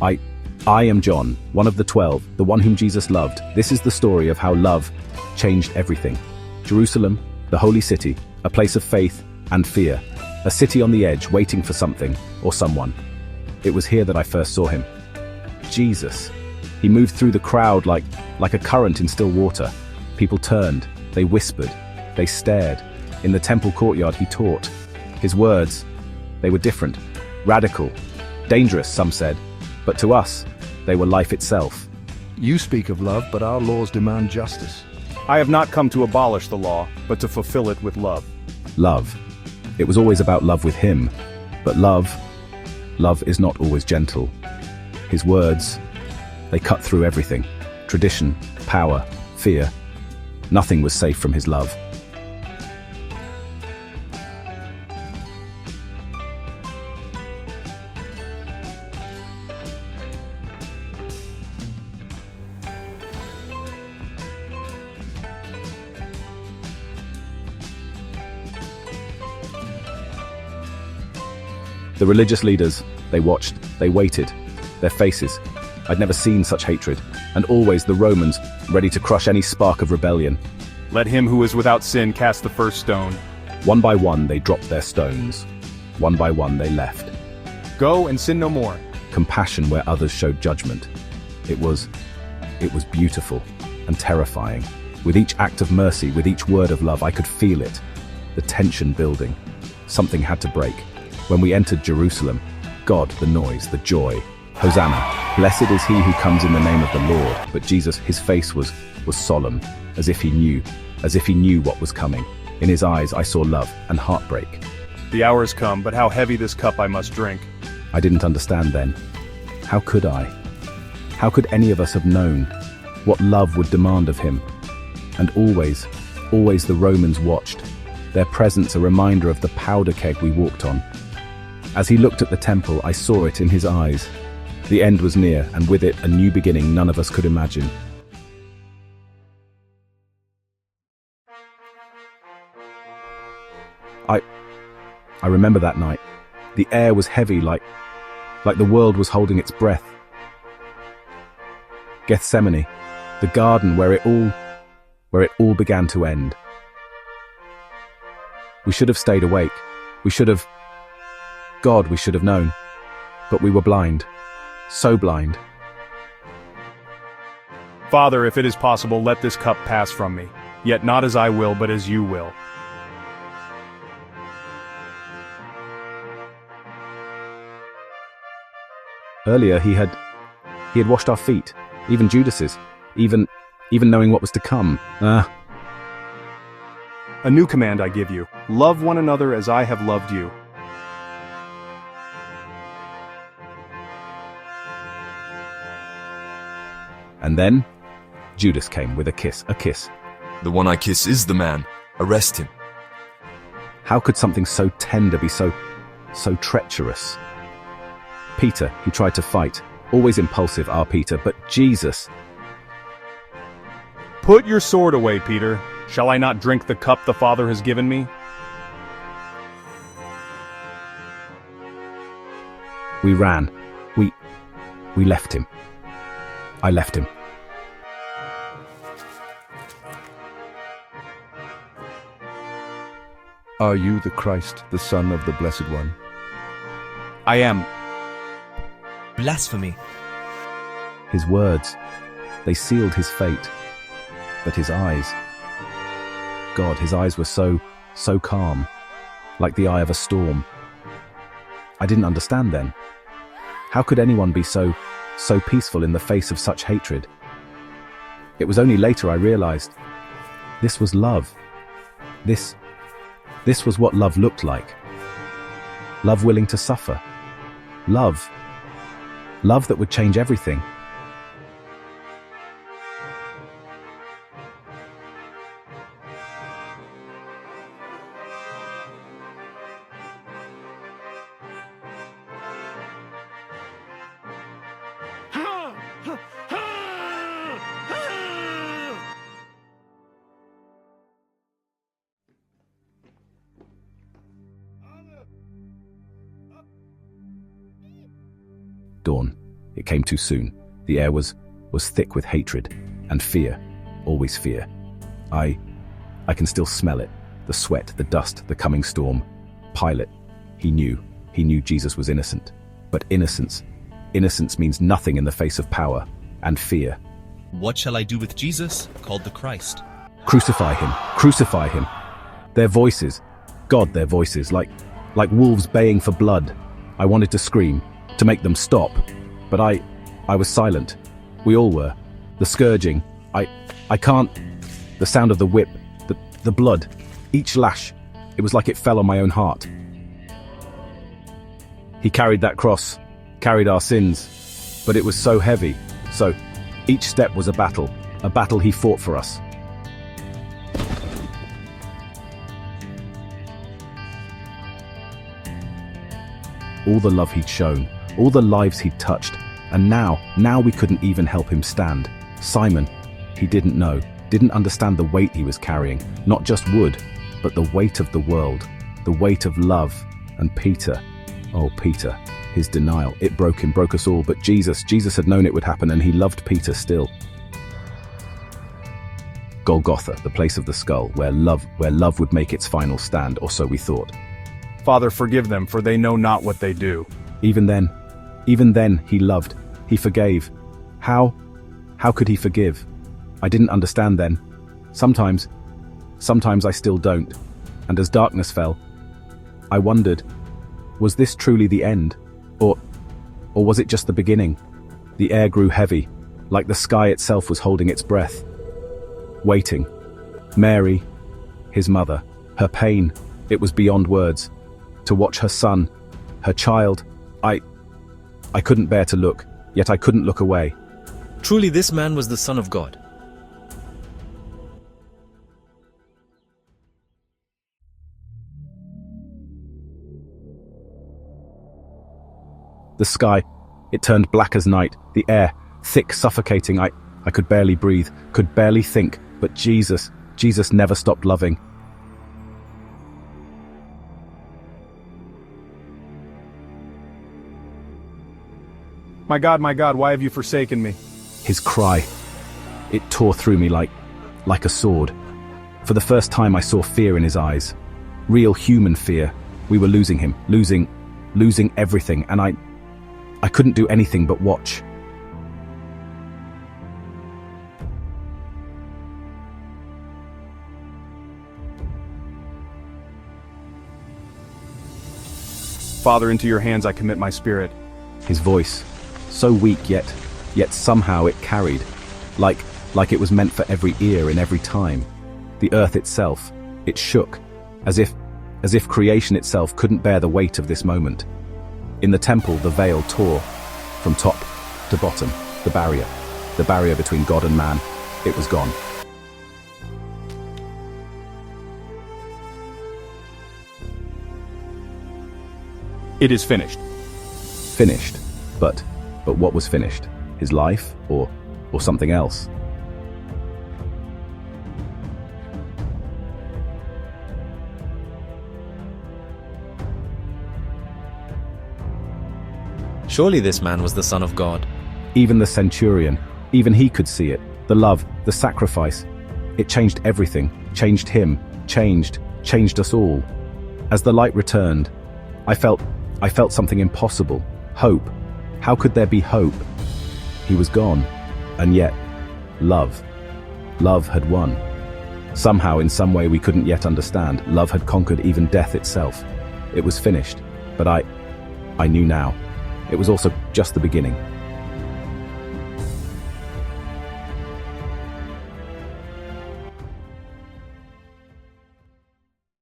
I, I am John, one of the 12, the one whom Jesus loved. This is the story of how love changed everything. Jerusalem, the holy city, a place of faith and fear, a city on the edge waiting for something or someone. It was here that I first saw him. Jesus. He moved through the crowd like a current in still water. People turned, they whispered, they stared. In the temple courtyard he taught. His words, they were different, radical, dangerous, some said, but to us, they were life itself. You speak of love, but our laws demand justice. I have not come to abolish the law, but to fulfill it with love. Love. It was always about love with him, but love is not always gentle. His words, they cut through everything. Tradition, power, fear. Nothing was safe from his love. The religious leaders, they watched, they waited. Their faces, I'd never seen such hatred. And always the Romans, ready to crush any spark of rebellion. Let him who is without sin cast the first stone. One by one they dropped their stones. One by one they left. Go and sin no more. Compassion where others showed judgment. It was beautiful and terrifying. With each act of mercy, with each word of love, I could feel it. The tension building. Something had to break. When we entered Jerusalem, God, the noise, the joy. Hosanna, blessed is he who comes in the name of the Lord. But Jesus, his face was solemn, as if he knew what was coming. In his eyes I saw love and heartbreak. The hour has come, but how heavy this cup I must drink. I didn't understand then. How could I? How could any of us have known what love would demand of him? And always the Romans watched, their presence a reminder of the powder keg we walked on. As he looked at the temple, I saw it in his eyes. The end was near, and with it a new beginning none of us could imagine. I remember that night. The air was heavy, like the world was holding its breath. Gethsemane, the garden where it all began to end. We should have stayed awake. We should have known. But we were blind. So blind. Father, if it is possible, let this cup pass from me. Yet not as I will, but as you will. Earlier he had washed our feet, even Judas's, even knowing what was to come. A new command I give you. Love one another as I have loved you. And then Judas came with a kiss. The one I kiss is the man. Arrest him. How could something so tender be so treacherous? Peter, he tried to fight. Always impulsive, our Peter, but Jesus. Put your sword away, Peter. Shall I not drink the cup the Father has given me? We ran. We left him. I left him. Are you the Christ, the Son of the Blessed One? I am. Blasphemy. His words, they sealed his fate. But his eyes, God, his eyes were so calm, like the eye of a storm. I didn't understand then. How could anyone be so peaceful in the face of such hatred? It was only later I realized this was love. This was what love looked like. Love willing to suffer. Love that would change everything. Dawn. It came too soon. The air was thick with hatred and fear, always fear. I can still smell it, the sweat, the dust, the coming storm. Pilate, he knew Jesus was innocent. But innocence means nothing in the face of power and fear. What shall I do with Jesus, called the Christ? Crucify him, crucify him. Their voices, God, their voices, like wolves baying for blood. I wanted to scream, to make them stop, but I was silent. We all were. The scourging, I can't, the sound of the whip, the blood, each lash, it was like it fell on my own heart. He carried that cross, carried our sins, but it was so heavy, so each step was a battle he fought for us. All the love he'd shown, all the lives he'd touched, and now we couldn't even help him stand. Simon, he didn't know, didn't understand the weight he was carrying, not just wood, but the weight of the world, the weight of love. And Peter, oh Peter, his denial, it broke him, broke us all, but Jesus had known it would happen, and he loved Peter still. Golgotha, the place of the skull, where love would make its final stand, or so we thought. Father, forgive them, for they know not what they do. Even then, he loved, he forgave. How could he forgive? I didn't understand then. Sometimes I still don't. And as darkness fell, I wondered, was this truly the end? Or was it just the beginning? The air grew heavy, like the sky itself was holding its breath. Waiting. Mary, his mother, her pain, it was beyond words. To watch her son, her child, I couldn't bear to look, yet I couldn't look away. Truly this man was the Son of God. The sky, it turned black as night, the air, thick, suffocating. I could barely breathe, could barely think, but Jesus never stopped loving. My God, why have you forsaken me? His cry, it tore through me like a sword. For the first time I saw fear in his eyes. Real human fear. We were losing him, losing everything, and I couldn't do anything but watch. Father, into your hands I commit my spirit. His voice, so weak yet somehow it carried, like it was meant for every ear in every time. The earth itself, it shook, as if creation itself couldn't bear the weight of this moment. In the temple, the veil tore from top to bottom, the barrier between God and man, it was gone. It is finished. Finished, but what was finished? His life or something else? Surely this man was the Son of God. Even the centurion, even he could see it. The love, the sacrifice. It changed everything, changed him, changed us all. As the light returned, I felt something impossible. Hope. How could there be hope? He was gone, and yet, love had won. Somehow, in some way we couldn't yet understand, love had conquered even death itself. It was finished, but I knew now. It was also just the beginning.